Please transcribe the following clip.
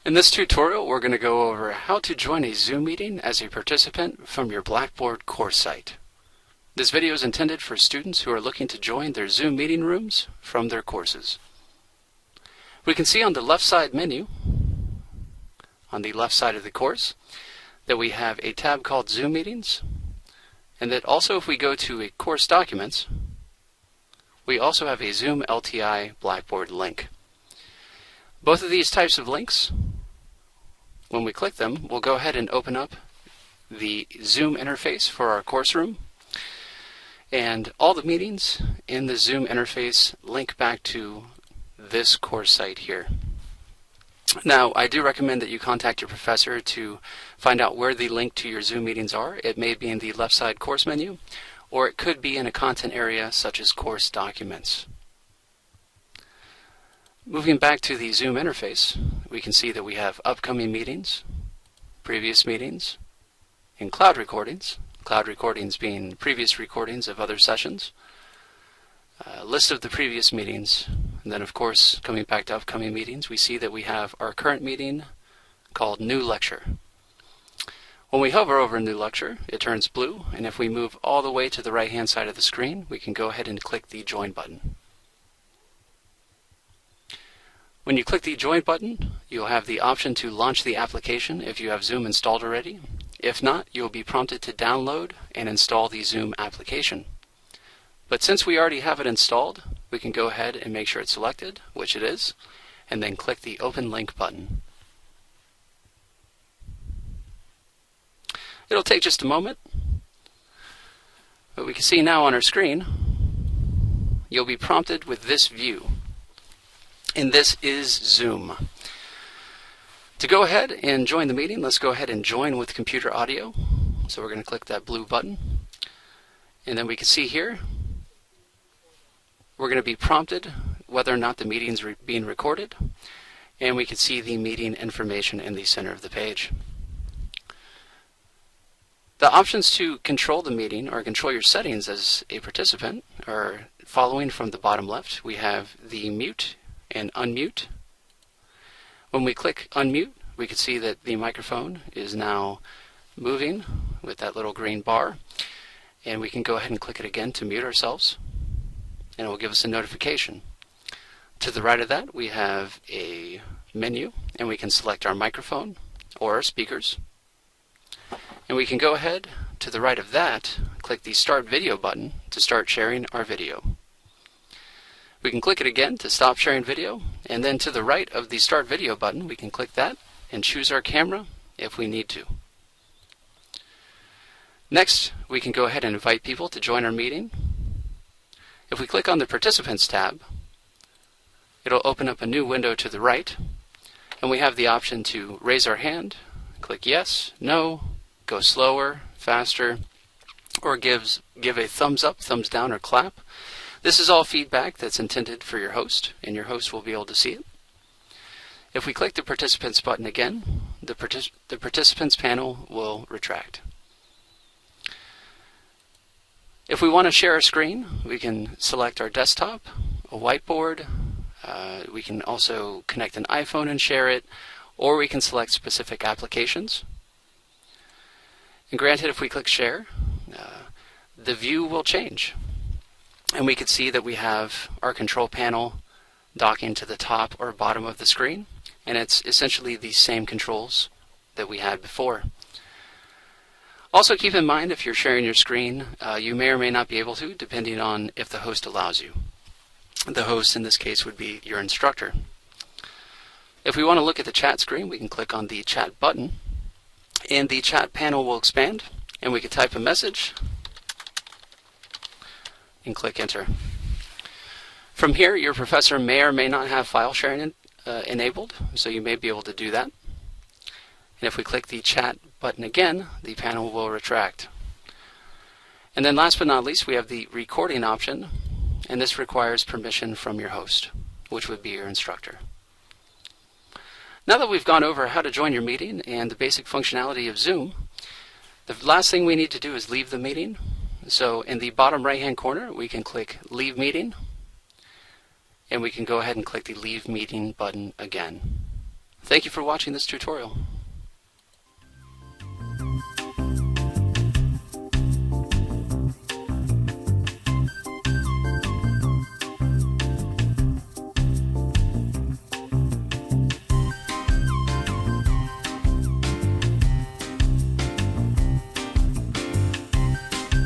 In this tutorial, we're going to go over how to join a Zoom meeting as a participant from your Blackboard course site. This video is intended for students who are looking to join their Zoom meeting rooms from their courses. We can see on the left side menu, on the left side of the course, that we have a tab called Zoom Meetings, and that also if we go to a course documents, we also have a Zoom LTI Blackboard link. Both of these types of links, when we click them, we'll go ahead and open up the Zoom interface for our course room, and all the meetings in the Zoom interface link back to this course site here. Now, I do recommend that you contact your professor to find out where the link to your Zoom meetings are. It may be in the left side course menu, or it could be in a content area such as course documents. Moving back to the Zoom interface, we can see that we have upcoming meetings, previous meetings, and cloud recordings being previous recordings of other sessions, a list of the previous meetings, and then of course coming back to upcoming meetings, we see that we have our current meeting called New Lecture. When we hover over New Lecture, it turns blue, and if we move all the way to the right hand side of the screen, we can go ahead and click the Join button. When you click the Join button, you'll have the option to launch the application if you have Zoom installed already. If not, you'll be prompted to download and install the Zoom application. But since we already have it installed, we can go ahead and make sure it's selected, which it is, and then click the Open Link button. It'll take just a moment, but we can see now on our screen, you'll be prompted with this view. And this is Zoom. To go ahead and join the meeting, let's go ahead and join with computer audio. So we're going to click that blue button. And then we can see here, we're going to be prompted whether or not the meeting is being recorded. And we can see the meeting information in the center of the page. The options to control the meeting or control your settings as a participant are following from the bottom left. We have the mute and unmute. When we click unmute, we can see that the microphone is now moving with that little green bar, and we can go ahead and click it again to mute ourselves, and it will give us a notification. To the right of that, we have a menu, and we can select our microphone or our speakers, and we can go ahead to the right of that, click the Start Video button to start sharing our video. We can click it again to stop sharing video, and then to the right of the Start Video button, we can click that and choose our camera if we need to. Next, we can go ahead and invite people to join our meeting. If we click on the Participants tab, it'll open up a new window to the right, and we have the option to raise our hand, click yes, no, go slower, faster, or give a thumbs up, thumbs down, or clap. This is all feedback that's intended for your host, and your host will be able to see it. If we click the Participants button again, the Participants panel will retract. If we want to share a screen, we can select our desktop, a whiteboard, we can also connect an iPhone and share it, or we can select specific applications. And granted, if we click Share, the view will change. And we can see that we have our control panel docking to the top or bottom of the screen, and it's essentially the same controls that we had before. Also keep in mind, if you're sharing your screen, you may or may not be able to, depending on if the host allows you. The host in this case would be your instructor. If we want to look at the chat screen, we can click on the chat button, and the chat panel will expand, and we can type a message and click enter. From here, your professor may or may not have file sharing enabled, so you may be able to do that. And if we click the chat button again, the panel will retract. And then last but not least, we have the recording option, and this requires permission from your host, which would be your instructor. Now that we've gone over how to join your meeting and the basic functionality of Zoom, the last thing we need to do is leave the meeting. So in the bottom right hand corner, we can click Leave Meeting, and we can go ahead and click the Leave Meeting button again. Thank you for watching this tutorial.